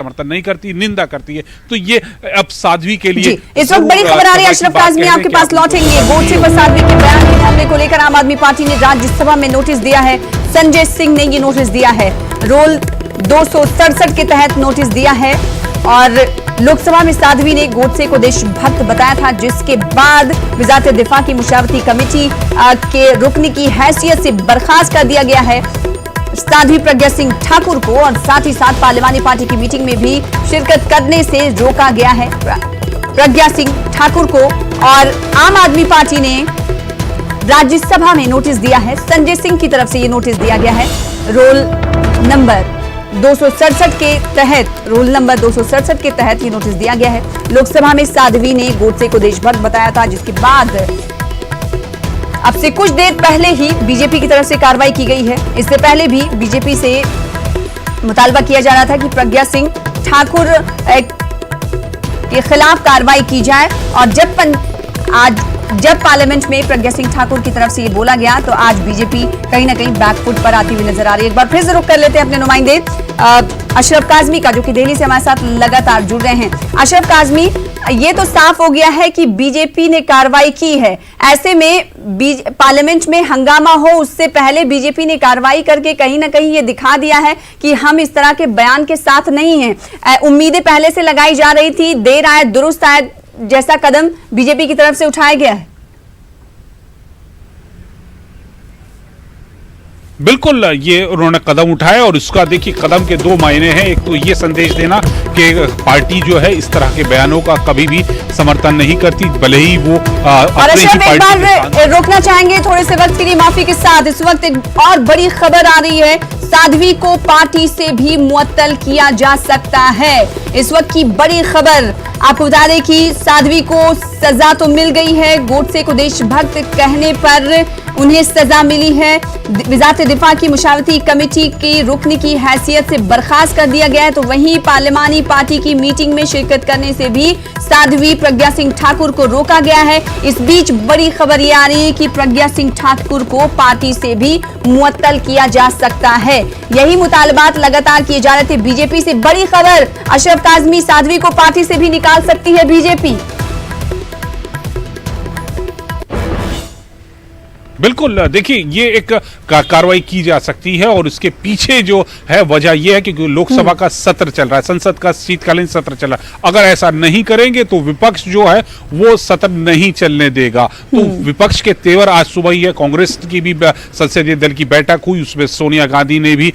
समर्थन नहीं करती, निंदा करती है। तो ये अब साध्वी के लिए इस वक्त बड़ी खबर आ रही है। अशरफ काज़मी आपके पास लौटेंगे। गोडसे पर साध्वी के बयान के हमले को लेकर आम आदमी पार्टी ने राज्यसभा में नोटिस दिया है। संजय सिंह ने ये नोटिस दिया है, रोल 267 के तहत नोटिस दिया है और लोकसभा में साध्वी ने गोडसे को देशभक्त बताया था, जिसके बाद वजारत दिफा की मुशावरती कमेटी के रुकने की हैसियत से बर्खास्त कर दिया गया है साध्वी प्रज्ञा सिंह ठाकुर को और साथ ही साथ पार्लिमानी पार्टी की मीटिंग में भी शिरकत करने से रोका गया है प्रज्ञा सिंह ठाकुर को। और आम आदमी पार्टी ने राज्यसभा में नोटिस दिया है, संजय सिंह की तरफ से ये नोटिस दिया गया है। रोल नंबर 267 के तहत, रोल नंबर 267 के तहत ये नोटिस दिया गया है। लोकसभा में साध्वी ने गोडसे को देशभक्त बताया था, जिसके बाद अब से कुछ देर पहले ही बीजेपी की तरफ से कार्रवाई की गई है। इससे पहले भी बीजेपी से मुतालबा किया जा रहा था कि प्रज्ञा सिंह ठाकुर के खिलाफ कार्रवाई की जाए और जब पार्लियामेंट में प्रज्ञा सिंह ठाकुर की तरफ से ये बोला गया तो आज बीजेपी कहीं ना कहीं बैकफुट पर आती हुई नजर आ रही है। एक बार फिर से रुख कर लेते हैं अपने नुमाइंदे अशरफ काज़मी का, जो कि दिल्ली से हमारे साथ लगातार जुड़ रहे हैं। अशरफ काज़मी, ये तो साफ हो गया है कि बीजेपी ने कार्रवाई की है, ऐसे में पार्लियामेंट में हंगामा हो उससे पहले बीजेपी ने कार्रवाई करके कहीं ना कहीं ये दिखा दिया है कि हम इस तरह के बयान के साथ नहीं हैं। उम्मीदें पहले से लगाई जा रही थी, देर आए दुरुस्त आए जैसा कदम बीजेपी की तरफ से उठाया गया है। बिल्कुल, ये उन्होंने कदम उठाया और इसका देखिए कदम के दो मायने हैं। एक तो ये संदेश देना कि पार्टी जो है इस तरह के बयानों का कभी भी समर्थन नहीं करती, भले ही वो और अशरफ एक बार रोकना चाहेंगे थोड़े से वक्त के लिए, माफी के साथ। इस वक्त एक और बड़ी खबर आ रही है, साध्वी को पार्टी से भी मुअत्तल किया जा सकता है। इस वक्त की बड़ी खबर आपको बता दें कि साध्वी को सजा तो मिल गई है, गोडसे को देशभक्त कहने पर उन्हें सजा मिली है। वजारत दिफा की मुशावरती कमेटी की रुकने की हैसियत से बर्खास्त कर दिया गया है। तो वहीं पार्लिमानी पार्टी की मीटिंग में शिरकत करने से भी साध्वी प्रज्ञा सिंह ठाकुर को रोका गया है। इस बीच बड़ी खबर ये आ रही है कि प्रज्ञा सिंह ठाकुर को पार्टी से भी मुअत्तल किया जा सकता है। यही मुतालबात लगातार किए जा रहे थे बीजेपी से। बड़ी खबर, अशरफ काज़मी, साध्वी को पार्टी से भी निकाल सकती है बीजेपी। बिल्कुल, देखिए ये एक कार्रवाई की जा सकती है और इसके पीछे जो है वजह यह है कि लोकसभा का सत्र चल रहा है, संसद का शीतकालीन सत्र चल रहा है। अगर ऐसा नहीं करेंगे तो विपक्ष जो है वो सत्र नहीं चलने देगा। तो विपक्ष के तेवर आज सुबह ही है, कांग्रेस की भी संसदीय दल की बैठक हुई, उसमें सोनिया गांधी ने भी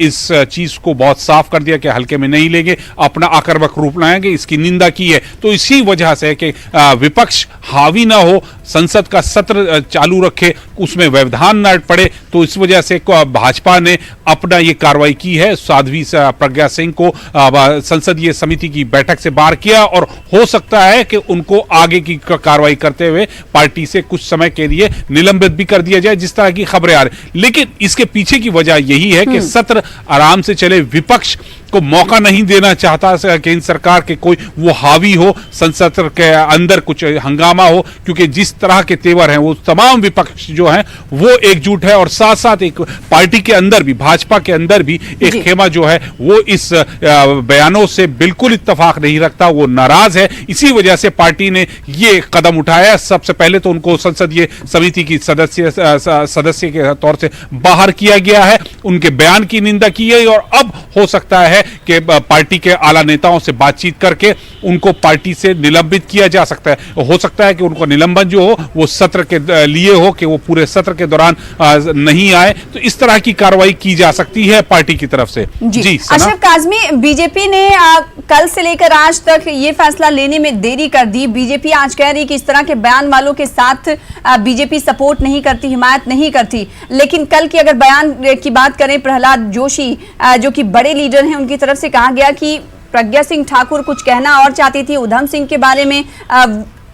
इस चीज को बहुत साफ कर दिया कि हल्के में नहीं लेंगे, अपना आक्रामक रूप लाएंगे, इसकी निंदा की है। तो इसी वजह से कि विपक्ष हावी ना हो, संसद का सत्र चालू रखे, उसमें व्यवधान न पड़े, तो इस वजह से भाजपा ने अपना ये कार्रवाई की है। साध्वी प्रज्ञा सिंह को संसदीय समिति की बैठक से बाहर किया और हो सकता है कि उनको आगे की कार्रवाई करते हुए पार्टी से कुछ समय के लिए निलंबित भी कर दिया जाए, जिस तरह की खबरें आ रही। लेकिन इसके पीछे की वजह यही है कि सत्र आराम से चले, विपक्ष को मौका नहीं देना चाहता केंद्र सरकार के कोई वो हावी हो, संसद के अंदर कुछ हंगामा हो, क्योंकि जिस तरह के तेवर हैं वो तमाम विपक्ष जो हैं वो एकजुट है और साथ साथ एक पार्टी के अंदर भी, भाजपा के अंदर भी एक खेमा जो है वो इस बयानों से बिल्कुल इत्तेफाक नहीं रखता, वो नाराज है। इसी वजह से पार्टी ने ये कदम उठाया। सबसे पहले तो उनको संसदीय समिति की सदस्य के तौर से बाहर किया गया है, उनके बयान की निंदा की गई और अब हो सकता है कि पार्टी के आला नेताओं से बातचीत करके उनको पार्टी से निलंबित किया जा सकता है। हो सकता है कि उनको निलंबन जो हो वो सत्र के लिए हो, कि वो पूरे सत्र के दौरान नहीं आए। तो इस तरह की कार्रवाई की जा सकती है पार्टी की तरफ से। जी अशरफ काज़मी, बीजेपी ने कल से लेकर आज तक ये फैसला लेने में देरी कर दी। बीजेपी आज कह रही कि इस तरह के बयान वालों के साथ बीजेपी सपोर्ट नहीं करती, हिमायत नहीं करती। लेकिन कल की अगर बयान की बात करें, प्रहलाद जोशी जो कि बड़े लीडर हैं, उनकी तरफ से कहा गया कि प्रज्ञा सिंह ठाकुर कुछ कहना और चाहती थी, उधम सिंह के बारे में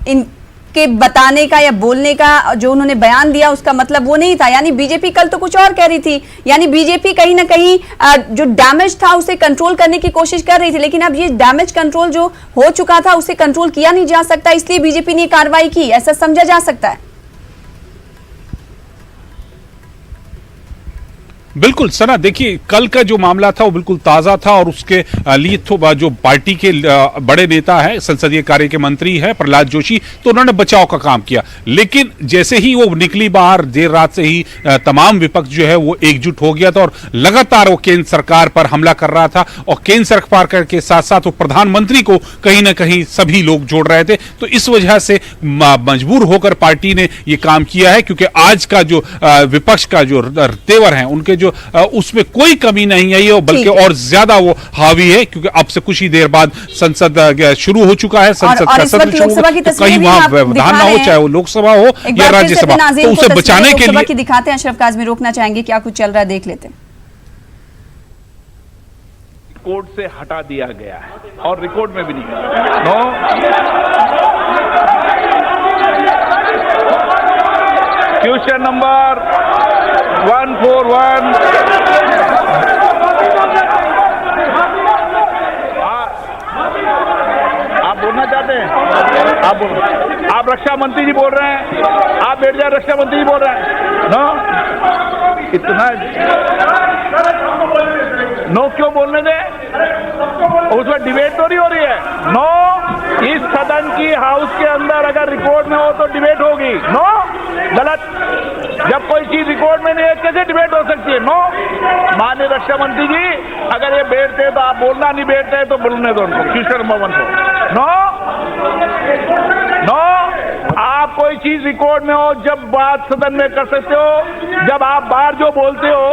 इनके बताने का या बोलने का जो उन्होंने बयान दिया उसका मतलब वो नहीं था। यानी बीजेपी कल तो कुछ और कह रही थी, यानी बीजेपी कहीं ना कहीं जो डैमेज था उसे कंट्रोल करने की कोशिश कर रही थी। लेकिन अब ये डैमेज कंट्रोल जो हो चुका था उसे कंट्रोल किया नहीं जा सकता, इसलिए बीजेपी ने कार्रवाई की, ऐसा समझा जा सकता है। बिल्कुल सना, देखिए कल का जो मामला था वो बिल्कुल ताजा था और उसके लिए जो पार्टी के बड़े नेता है, संसदीय कार्य के मंत्री है प्रहलाद जोशी, तो उन्होंने बचाव का काम किया। लेकिन जैसे ही वो निकली बाहर, देर रात से ही तमाम विपक्ष जो है वो एकजुट हो गया था और लगातार वो केंद्र सरकार पर हमला कर रहा था और केंद्र सरकार के साथ साथ वो प्रधानमंत्री को कहीं ना कहीं सभी लोग जोड़ रहे थे। तो इस वजह से मजबूर होकर पार्टी ने ये काम किया है, क्योंकि आज का जो विपक्ष का जो तेवर है उनके जो उसमें कोई कमी नहीं आई है, बल्कि और ज्यादा वो हावी है, क्योंकि अब से कुछ ही देर बाद संसद शुरू हो चुका है। संसद का सत्र शुरू, तो कहीं वहां व्यवधान ना हो, चाहे वो लोकसभा हो या राज्यसभा, तो उसे बचाने के लिए दिखाते हैं। अशरफ काज़मी रोकना चाहेंगे, क्या कुछ चल रहा है देख लेते हैं। कोर्ट से हटा दिया गया है और रिकॉर्ड में भी नहीं नो क्वेश्चन नंबर 141। आप बोलना चाहते हैं? आप बोलो। आप रक्षा मंत्री जी बोल रहे हैं, आप बैठ जाए, रक्षा मंत्री जी बोल रहे हैं। नो, इतना नो क्यों बोलने दे? उसमें डिबेट तो नहीं हो रही है। नो, इस सदन की हाउस के अंदर अगर रिकॉर्ड में हो तो डिबेट होगी। नो, गलत। जब कोई चीज रिकॉर्ड में नहीं है कैसे डिबेट हो सकती है? नो, माननीय रक्षा मंत्री जी अगर ये बैठते हैं तो आप बोलना, नहीं बैठते हैं तो बोलने दो उनको। क्वेश्चन नंबर 1 को नो, नो, आप कोई चीज रिकॉर्ड में हो जब बात सदन में कर सकते हो, जब आप बाहर जो बोलते हो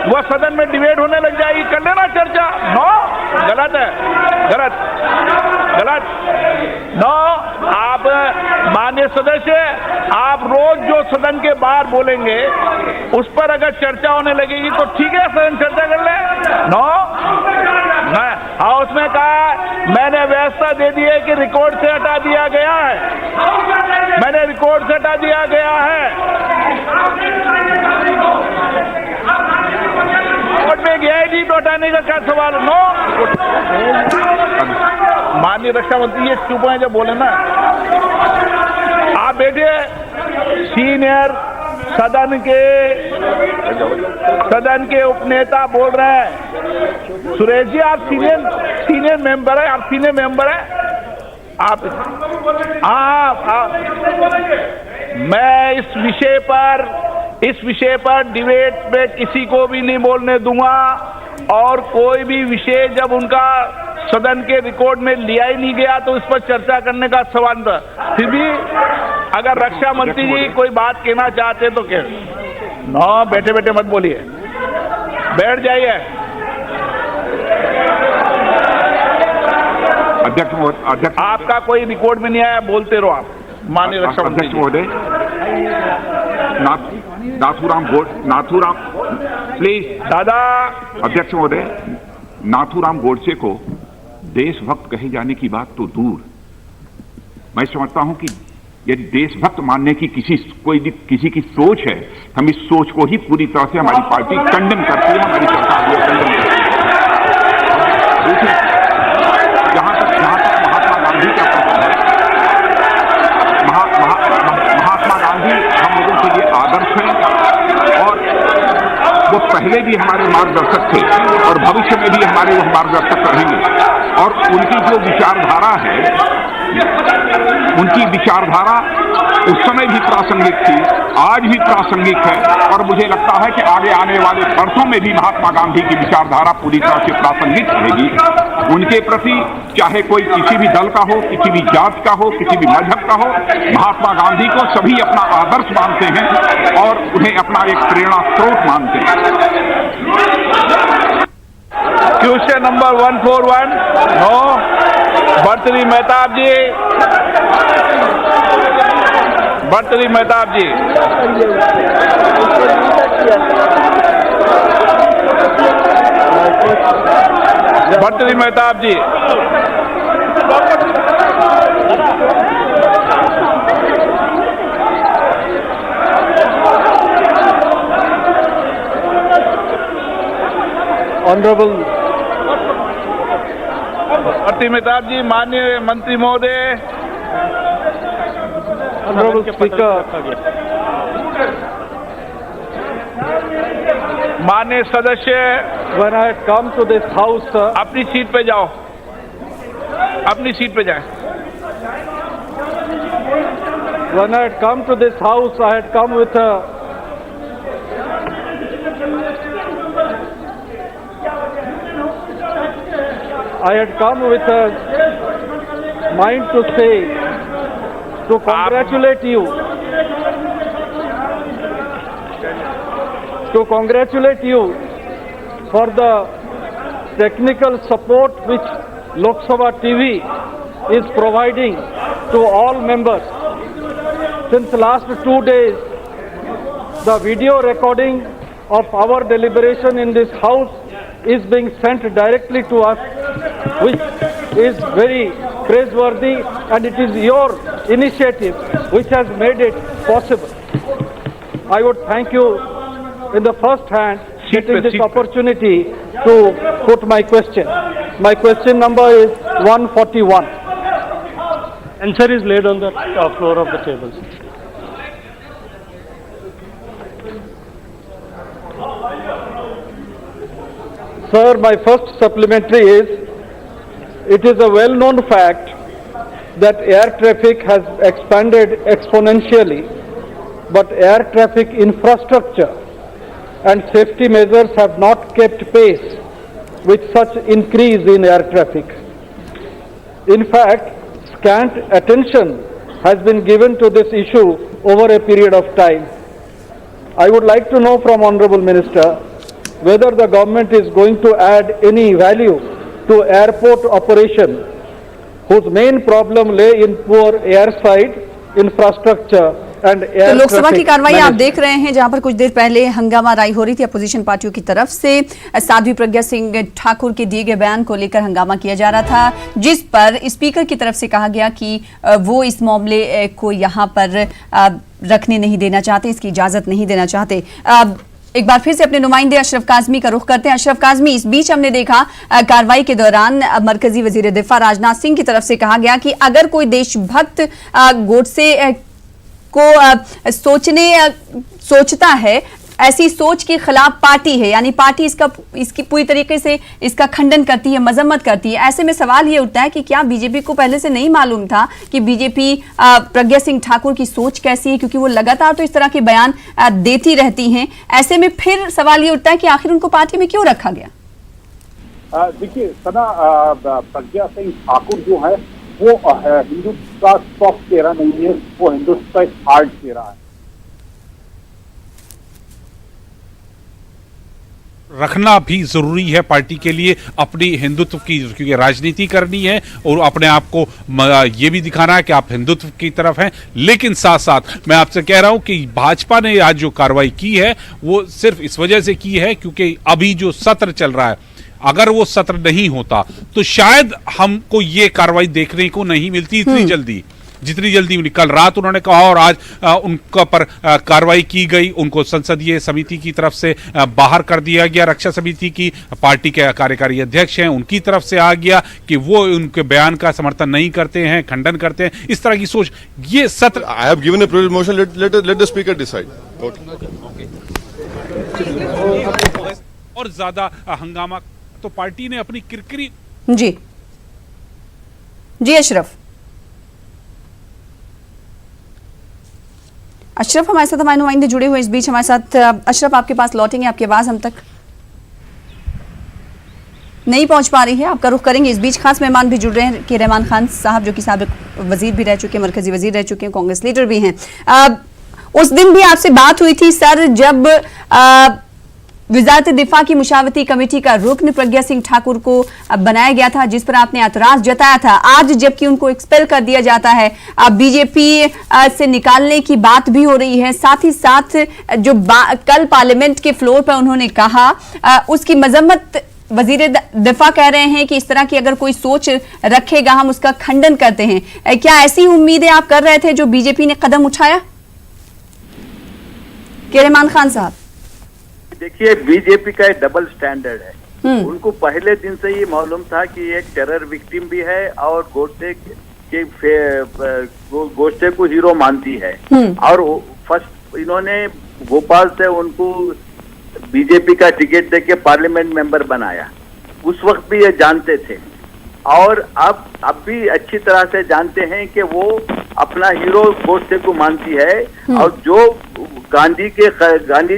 वह सदन में डिबेट होने लग जाएगी, कर लेना चर्चा। नो, गलत है, गलत, गलत। नो, आप माननीय सदस्य, आप रोज जो सदन के बाहर बोलेंगे उस पर अगर चर्चा होने लगेगी तो ठीक है, सदन चर्चा कर ले। नो, हाउस में कहा मैंने व्यवस्था दे दी है कि रिकॉर्ड से हटा दिया गया है, मैंने रिकॉर्ड से हटा दिया गया है। कोर्ट में गया ही नहीं तो हटाने का क्या सवाल? नो, माननीय रक्षा मंत्री ये चुप हैं जब बोले ना। आप बैठिए, सीनियर सदन के उपनेता बोल रहे हैं। सुरेश जी आप सीनियर मेंबर है, आप सीनियर मेंबर है, आप मैं इस विषय पर डिबेट में किसी को भी नहीं बोलने दूंगा और कोई भी विषय जब उनका सदन के रिकॉर्ड में लिया ही नहीं गया तो इस पर चर्चा करने का सवाल था। फिर भी अगर रक्षा मंत्री जी कोई बात कहना चाहते तो कह। नो, बैठे बैठे मत बोलिए, बैठ जाइए। अध्यक्ष, आपका कोई रिकॉर्ड में नहीं आया, बोलते रहो आप। माननीय रक्षा मंत्री महोदय, नाथूराम प्लीज। दादा, अध्यक्ष महोदय, नाथूराम गोडसे को देशभक्त कहे जाने की बात तो दूर, मैं समझता हूं कि यदि देशभक्त मानने की किसी की सोच है, हम इस सोच को ही पूरी तरह से हमारी पार्टी कंडेम करती है, हमारी सरकार भी कंडेम करती है। दूसरी, जहां तक महात्मा गांधी का प्रश्न है, महात्मा गांधी हम लोगों के लिए आदर्श हैं और वो पहले भी हमारे मार्गदर्शक थे और भविष्य में भी हमारे वो मार्गदर्शक रहेंगे। और उनकी जो विचारधारा है, उनकी विचारधारा उस समय भी प्रासंगिक थी, आज भी प्रासंगिक है और मुझे लगता है कि आगे आने वाले वर्षों में भी महात्मा गांधी की विचारधारा पूरी तरह से प्रासंगिक रहेगी। उनके प्रति चाहे कोई किसी भी दल का हो, किसी भी जात का हो, किसी भी मजहब का हो, महात्मा गांधी को सभी अपना आदर्श मानते हैं और उन्हें अपना एक प्रेरणा स्रोत मानते हैं। Question number 141। No, Bhartruhari Mahtab ji, Bhartruhari Mahtab ji. Bhartruhari Mahtab ji, honourable Bhartruhari Mahtab ji, माननीय मंत्री महोदय, ऑनरेबल स्पीकर, माननीय सदस्य, when I had come to this house, अपनी सीट पे जाओ, अपनी सीट पे जाए। when I had come to this house, I had come with a mind to say, to congratulate you for the technical support which Lok Sabha TV is providing to all members. Since last 2 days, the video recording of our deliberation in this house is being sent directly to us, which is very praiseworthy, and it is your initiative which has made it possible. I would thank you in the first hand getting this opportunity to put my question. My question number is 141. Answer is laid on the floor of the tables. Sir, my first supplementary is, it is a well-known fact that air traffic has expanded exponentially, but air traffic infrastructure and safety measures have not kept pace with such increase in air traffic. In fact, scant attention has been given to this issue over a period of time. I would like to know from Honorable Minister whether the government is going to add any value to airport operation, whose main problem lay in poor airside infrastructure and air तो लोकसभा की कार्रवाई आप management. देख रहे हैं, जहां पर कुछ देर पहले हंगामा राई हो रही थी अपोजिशन पार्टियों की तरफ से। साध्वी प्रज्ञा सिंह ठाकुर के दिए गए बयान को लेकर हंगामा किया जा रहा था, जिस पर स्पीकर की तरफ से कहा गया कि वो इस मामले को यहां पर रखने नहीं देना चाहते, इसकी इजाजत नहीं देना चाहते। एक बार फिर से अपने नुमाइंदे अशरफ काजमी का रुख करते हैं। अशरफ काजमी, इस बीच हमने देखा कार्रवाई के दौरान मरकजी वजीर दिफा राजनाथ सिंह की तरफ से कहा गया कि अगर कोई देशभक्त गोडसे को सोचता है, ऐसी सोच के खिलाफ पार्टी है, यानी पार्टी इसकी पूरी तरीके से इसका खंडन करती है, मजम्मत करती है। ऐसे में सवाल ये उठता है कि क्या बीजेपी को पहले से नहीं मालूम था कि बीजेपी प्रज्ञा सिंह ठाकुर की सोच कैसी है, क्योंकि वो लगातार तो इस तरह के बयान देती रहती हैं। ऐसे में फिर सवाल ये उठता है कि आखिर उनको पार्टी में क्यों रखा गया? देखिए सना, प्रज्ञा सिंह ठाकुर जो है वो हिंदुत्व का सॉफ्ट चेहरा नहीं है, वो हिंदुत्व का एक हार्ड चेहरा है। रखना भी जरूरी है पार्टी के लिए अपनी हिंदुत्व की, क्योंकि राजनीति करनी है और अपने आप को ये भी दिखाना है कि आप हिंदुत्व की तरफ हैं। लेकिन साथ साथ मैं आपसे कह रहा हूं कि भाजपा ने आज जो कार्रवाई की है वो सिर्फ इस वजह से की है क्योंकि अभी जो सत्र चल रहा है, अगर वो सत्र नहीं होता तो शायद हमको ये कार्रवाई देखने को नहीं मिलती इतनी जल्दी, जितनी जल्दी मिली। कल रात उन्होंने कहा और आज उनका पर कार्रवाई की गई, उनको संसदीय समिति की तरफ से बाहर कर दिया गया। रक्षा समिति की पार्टी के कार्यकारी अध्यक्ष हैं, उनकी तरफ से आ गया कि वो उनके बयान का समर्थन नहीं करते हैं, खंडन करते हैं। इस तरह की सोच, ये सत्र I have given a proposed motion, let the speaker decide. और ज्यादा हंगामा तो पार्टी ने अपनी किरकिरी। जी अशरफ हमारे साथ हमारे नुमाइंदे जुड़े हुए इस बीच हमारे साथ। अशरफ, आपके पास लौटेंगे, आपकी आवाज हम तक नहीं पहुंच पा रही है, आपका रुख करेंगे। इस बीच खास मेहमान भी जुड़ रहे हैं के रहमान खान साहब, जो कि साबिक वजीर भी रह चुके हैं, मरकजी वजीर रह चुके हैं, कांग्रेस लीडर भी हैं। उस दिन भी आपसे बात हुई थी सर, जब वजारत दिफा की मुशावरती कमेटी का रुकन प्रज्ञा सिंह ठाकुर को बनाया गया था, जिस पर आपने एतराज जताया था। आज जबकि उनको एक्सपेल कर दिया जाता है, बीजेपी से निकालने की बात भी हो रही है। साथ ही साथ जो कल पार्लियामेंट के फ्लोर पर उन्होंने कहा, उसकी मजम्मत वजीर दिफा कह रहे हैं कि इस तरह की अगर कोई सोच रखेगा हम उसका खंडन करते हैं। क्या ऐसी उम्मीदें आप कर रहे थे जो बीजेपी ने कदम उठाया? के रहमान खान साहब, देखिए, बीजेपी का एक डबल स्टैंडर्ड है। उनको पहले दिन से ही मालूम था कि एक टेरर विक्टिम भी है और गोडसे को हीरो मानती है। और फर्स्ट इन्होंने भोपाल से उनको बीजेपी का टिकट देके पार्लियामेंट मेंबर बनाया, उस वक्त भी ये जानते थे और अब भी अच्छी तरह से जानते हैं कि वो अपना हीरो गोडसे को मानती है और जो गांधी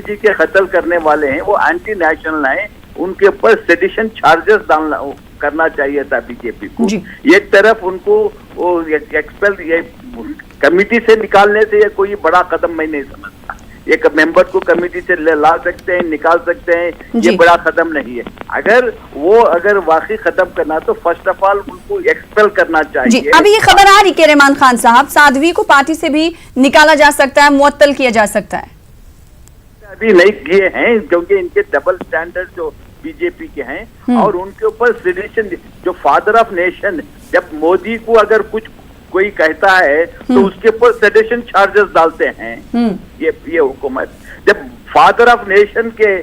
जी के कत्ल करने वाले हैं वो एंटी नेशनल हैं, उनके ऊपर सेडिशन चार्जेस करना चाहिए था बीजेपी को। एक तरफ उनको वो एक्सपेल ये कमिटी से निकालने से ये कोई बड़ा कदम मैं नहीं समझता। एक मेंबर को कमेटी से ला सकते हैं, निकाल सकते हैं, ये बड़ा कदम नहीं है। अगर वाकई खत्म करना तो फर्स्ट ऑफ ऑल उनको एक्सपेल करना चाहिए। जी, अभी ये खबर आ रही है रहमान खान साहब, साध्वी को पार्टी से भी निकाला जा सकता है, मुअत्तल किया जा सकता है। अभी नहीं किए हैं क्योंकि इनके डबल स्टैंडर्ड जो बीजेपी के हैं और उनके ऊपर सेडिशन, जो फादर ऑफ नेशन, जब मोदी को अगर कोई कहता है तो उसके ऊपर सेडिशन चार्जेस डालते हैं ये हुकूमत। जब फादर ऑफ नेशन के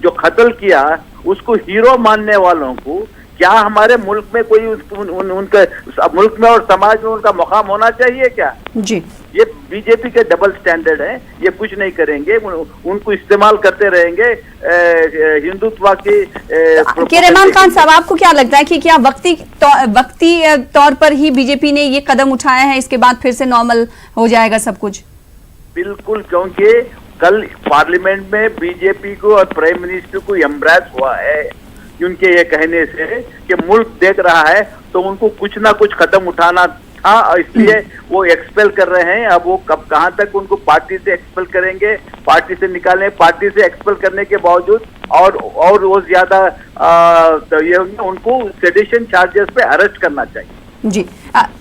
जो कत्ल किया उसको हीरो मानने वालों को क्या हमारे मुल्क में कोई उनका मुल्क में और समाज में उनका मुकाम होना चाहिए क्या? जी, ये बीजेपी के डबल स्टैंडर्ड है, ये कुछ नहीं करेंगे, उनको इस्तेमाल करते रहेंगे हिंदुत्व के। रहमान खान साहब, आपको क्या लगता है कि क्या वक्ती तौर पर ही बीजेपी ने ये कदम उठाया है, इसके बाद फिर से नॉर्मल हो जाएगा सब कुछ? बिल्कुल, क्योंकि कल पार्लियामेंट में बीजेपी को और प्राइम मिनिस्टर को एम्ब्रेस हुआ है उनके ये कहने से कि मुल्क देख रहा है, तो उनको कुछ ना कुछ कदम उठाना था और इसलिए वो एक्सपेल कर रहे हैं। अब वो कब कहां तक उनको पार्टी से एक्सपेल करेंगे, पार्टी से निकालें, पार्टी से एक्सपेल करने के बावजूद और वो ज्यादा उनको सेडिशन चार्जेस पे अरेस्ट करना चाहिए। जी,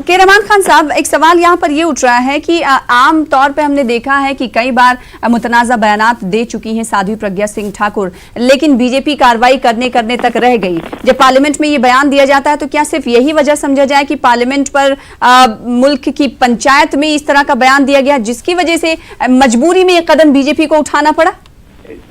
के रहमान खान साहब, एक सवाल यहाँ पर ये उठ रहा है कि आम तौर पे हमने देखा है कि कई बार मुतनाज़ा बयानात दे चुकी हैं साध्वी प्रज्ञा सिंह ठाकुर, लेकिन बीजेपी कार्रवाई करने तक रह गई। जब पार्लियामेंट में ये बयान दिया जाता है तो क्या सिर्फ यही वजह समझा जाए कि पार्लियामेंट पर मुल्क की पंचायत में इस तरह का बयान दिया गया जिसकी वजह से मजबूरी में ये कदम बीजेपी को उठाना पड़ा?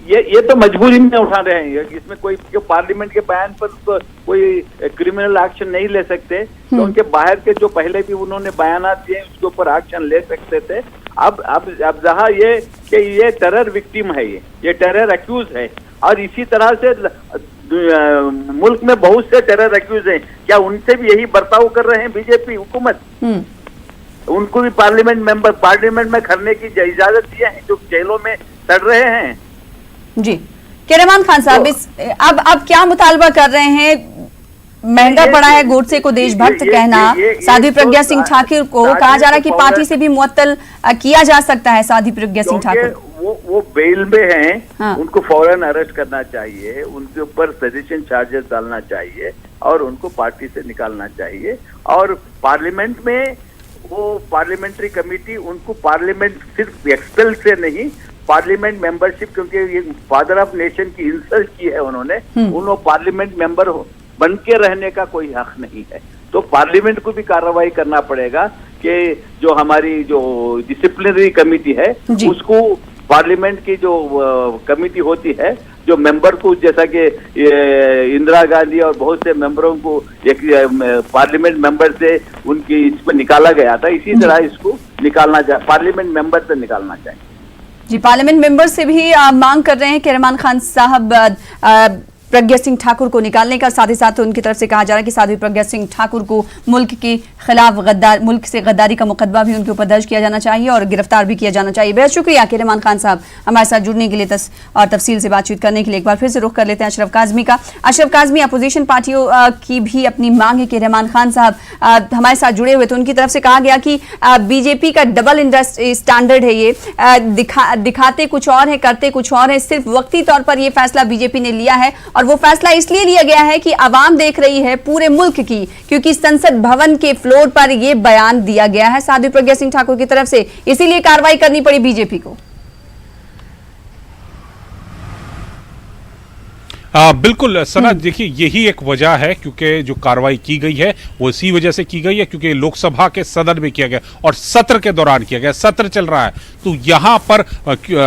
ये तो मजबूरी में उठा रहे हैं, इसमें कोई पार्लियामेंट के बयान पर तो कोई क्रिमिनल एक्शन नहीं ले सकते, तो उनके बाहर के जो पहले भी उन्होंने बयानात दिए उसके ऊपर एक्शन ले सकते थे। अब जहाँ ये टेरर विक्टिम है, ये टेरर एक्यूज है और इसी तरह से मुल्क में बहुत से टेरर एक्यूज हैं, क्या उनसे भी यही बर्ताव कर रहे हैं बीजेपी हुकूमत? उनको भी पार्लियामेंट में करने की इजाजत दी है जो जेलों में सड़ रहे हैं। जी, के रहमान खान साहब, अब क्या मुतालबा कर रहे हैं? महंगा पड़ा है गोडसे को देशभक्त कहना, साध्वी प्रज्ञा सिंह ठाकुर को कहा जा रहा है कि पार्टी से भी मुअत्तल किया जा सकता है साध्वी प्रज्ञा सिंह ठाकुर। वो बेल में हैं, हाँ। उनको फौरन अरेस्ट करना चाहिए, उनके ऊपर सेडिशन चार्जेस डालना चाहिए और उनको पार्टी से निकालना चाहिए। और पार्लियामेंट में वो पार्लियामेंट्री कमेटी उनको पार्लियामेंट सिर्फ एक्सपेल से नहीं, पार्लियामेंट मेंबरशिप, क्योंकि ये फादर ऑफ नेशन की इंसल्ट की है उन्होंने, उन्होंने पार्लियामेंट मेंबर बन के रहने का कोई हक नहीं है। तो पार्लियामेंट को भी कार्रवाई करना पड़ेगा कि जो हमारी जो डिसिप्लिनरी कमेटी है उसको पार्लियामेंट की जो कमेटी होती है, जो मेंबर को, जैसा कि इंदिरा गांधी और बहुत से मेंबरों को एक पार्लियामेंट मेंबर से उनकी इस पर निकाला गया था, इसी तरह इसको निकालना चाहिए, पार्लियामेंट मेंबर से निकालना चाहिए। जी, पार्लियामेंट मेंबर से भी मांग कर रहे हैं कि रहमान खान साहब प्रज्ञा सिंह ठाकुर को निकालने का, साथ ही साथ उनकी तरफ से कहा जा रहा है कि साध्वी प्रज्ञा सिंह ठाकुर को मुल्क के खिलाफ मुल्क से गद्दारी का मुकदमा भी उनके ऊपर दर्ज किया जाना चाहिए और गिरफ्तार भी किया जाना चाहिए। बेहद शुक्रिया के रहमान खान साहब हमारे साथ जुड़ने के लिए और तफसील से बातचीत करने के लिए। एक बार फिर से रुख कर लेते हैं अशरफ काज़मी का। अशरफ काज़मी, अपोजिशन पार्टियों की भी अपनी मांग है कि रहमान खान साहब हमारे साथ जुड़े हुए, तो उनकी तरफ से कहा गया कि बीजेपी का डबल स्टैंडर्ड है, ये दिखाते कुछ और है, करते कुछ और है। सिर्फ वक्ती तौर पर यह फैसला बीजेपी ने लिया है और वो फैसला इसलिए लिया गया है कि आवाम देख रही है पूरे मुल्क की, क्योंकि संसद भवन के फ्लोर पर यह बयान दिया गया है साध्वी प्रज्ञा सिंह ठाकुर की तरफ से, इसीलिए कार्रवाई करनी पड़ी बीजेपी को। बिल्कुल सना, देखिए यही एक वजह है क्योंकि जो कार्रवाई की गई है वो इसी वजह से की गई है क्योंकि लोकसभा के सदन में किया गया और सत्र के दौरान किया गया। सत्र चल रहा है तो यहां पर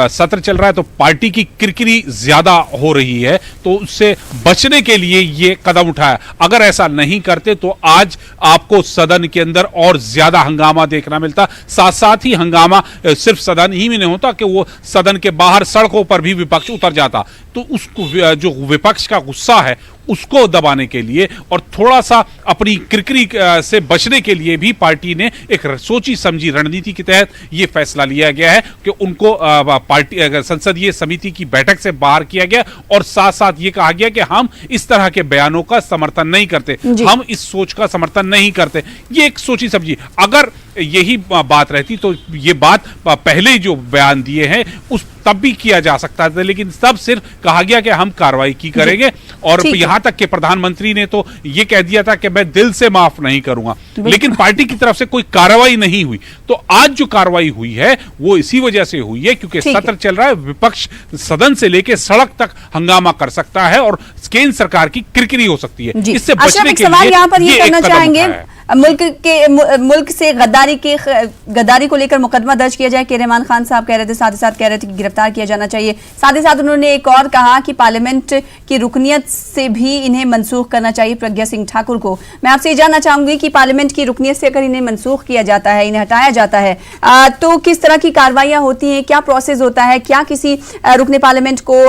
सत्र चल रहा है तो पार्टी की किरकिरी ज्यादा हो रही है, तो उससे बचने के लिए ये कदम उठाया। अगर ऐसा नहीं करते तो आज आपको सदन के अंदर और ज्यादा हंगामा देखना मिलता। साथ साथ ही हंगामा सिर्फ सदन ही में नहीं होता कि वो सदन के बाहर सड़कों पर भी विपक्ष उतर जाता। तो उसको जो विपक्ष का गुस्सा है उसको दबाने के लिए और थोड़ा सा अपनी किरकिरी से बचने के लिए भी पार्टी ने एक सोची समझी रणनीति के तहत यह फैसला लिया गया है कि उनको पार्टी संसदीय समिति की बैठक से बाहर किया गया और साथ साथ ये कहा गया कि हम इस तरह के बयानों का समर्थन नहीं करते, हम इस सोच का समर्थन नहीं करते। ये एक सोची समझी, अगर यही बात रहती तो ये बात पहले जो बयान दिए हैं उस तब भी किया जा सकता था, लेकिन तब सिर्फ कहा गया कि हम कार्रवाई की करेंगे और यहां तक कि प्रधानमंत्री ने तो ये कह दिया था कि मैं दिल से माफ नहीं करूंगा, लेकिन पार्टी की तरफ से कोई कार्रवाई नहीं हुई। तो आज जो कार्रवाई हुई है वो इसी वजह से हुई है क्योंकि सत्र चल रहा है, विपक्ष सदन से लेकर सड़क तक हंगामा कर सकता है और केंद्र सरकार की किरकिरी हो सकती है। इससे बचने के लिए यहाँ पर ये करना चाहेंगे मुल्क से गद्दारी को लेकर मुकदमा दर्ज किया जाए। के रहमान खान साहब कह रहे थे, साथ ही साथ कह रहे थे कि गिरफ्तार किया जाना चाहिए। साथ ही साथ उन्होंने एक और कहा कि पार्लियामेंट की रुकनियत से भी इन्हें मनसूख करना चाहिए प्रज्ञा सिंह ठाकुर को। मैं आपसे ये जानना चाहूंगी कि पार्लियामेंट की रुकनियत से अगर इन्हें मनसूख किया जाता है, इन्हें हटाया जाता है, तो किस तरह की कार्रवाइयां होती हैं, क्या प्रोसेस होता है? क्या किसी रुकने पार्लियामेंट को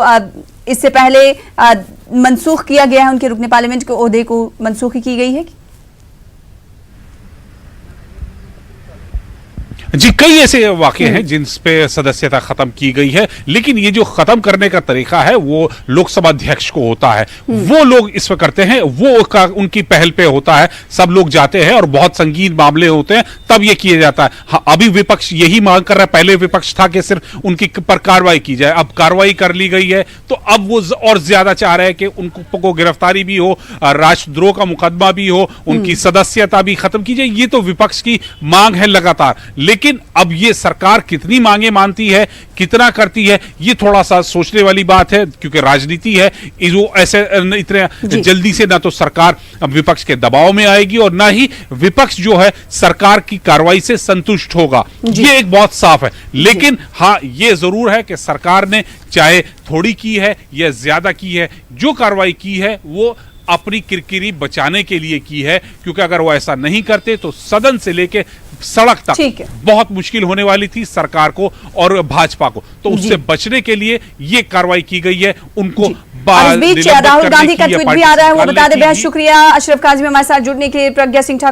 इससे पहले मनसूख किया गया है, उनके रुकने पार्लियामेंट के ओहदे को मनसूखी की गई है? जी, कई ऐसे वाकये हैं जिन पे सदस्यता खत्म की गई है, लेकिन ये जो खत्म करने का तरीका है वो लोकसभा अध्यक्ष को होता है। वो लोग इस पे करते हैं, वो उनकी पहल पे होता है। सब लोग जाते हैं और बहुत संगीन मामले होते हैं तब ये किया जाता है। हाँ, अभी विपक्ष यही मांग कर रहा है। पहले विपक्ष था कि सिर्फ उनकी पर कार्रवाई की जाए, अब कार्रवाई कर ली गई है तो अब वो और ज्यादा चाह रहे हैं कि उनको गिरफ्तारी भी हो, राष्ट्रद्रोह का मुकदमा भी हो, उनकी सदस्यता भी खत्म की जाए। ये तो विपक्ष की मांग है लगातार, लेकिन अब ये सरकार कितनी मांगे मानती है, कितना करती है, ये थोड़ा सा सोचने वाली बात है क्योंकि राजनीति है। वो ऐसे इतने जल्दी से ना तो सरकार विपक्ष के दबाव में आएगी और ना ही विपक्ष जो है सरकार की कार्रवाई से संतुष्ट होगा। ये एक बहुत साफ है। लेकिन हाँ, ये जरूर है कि सरकार ने चाहे थोड़ी की है या ज्यादा की है, जो कार्रवाई की है वो अपनी किरकिरी बचाने के लिए की है, क्योंकि अगर वो ऐसा नहीं करते तो सदन से लेके सड़क तक बहुत मुश्किल होने वाली थी सरकार को और भाजपा को। तो उससे बचने के लिए ये कार्रवाई की गई है। उनको इस बीच राहुल गांधी का ट्वीट भी आ रहा है, वो बता दें। बेहद शुक्रिया अशरफ काज़मी हमारे साथ जुड़ने के लिए। प्रज्ञा सिंह ठाकुर